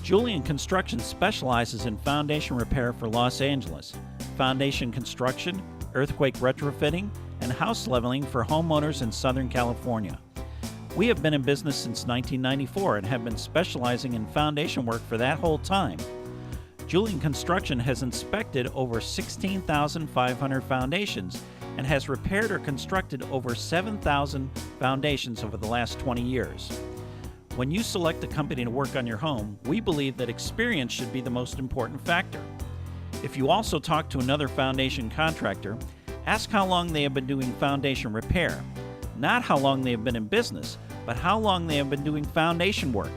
Julian Construction specializes in foundation repair for Los Angeles, foundation construction, earthquake retrofitting, and house leveling for homeowners in Southern California. We have been in business since 1994 and have been specializing in foundation work for that whole time. Julian Construction has inspected over 16,500 foundations and has repaired or constructed over 7,000 foundations over the last 20 years. When you select a company to work on your home, we believe that experience should be the most important factor. If you also talk to another foundation contractor, ask how long they have been doing foundation repair. Not how long they have been in business, but how long they have been doing foundation work.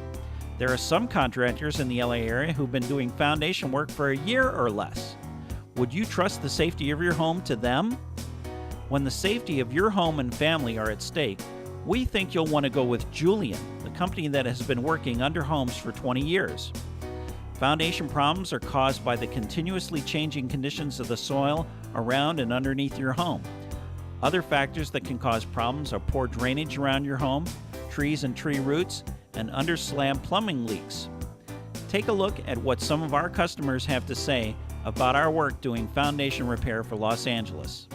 There are some contractors in the LA area who've been doing foundation work for a year or less. Would you trust the safety of your home to them? When the safety of your home and family are at stake, we think you'll want to go with Julian, the company that has been working under homes for 20 years. Foundation problems are caused by the continuously changing conditions of the soil around and underneath your home. Other factors that can cause problems are poor drainage around your home, trees and tree roots, and under-slab plumbing leaks. Take a look at what some of our customers have to say about our work doing foundation repair for Los Angeles.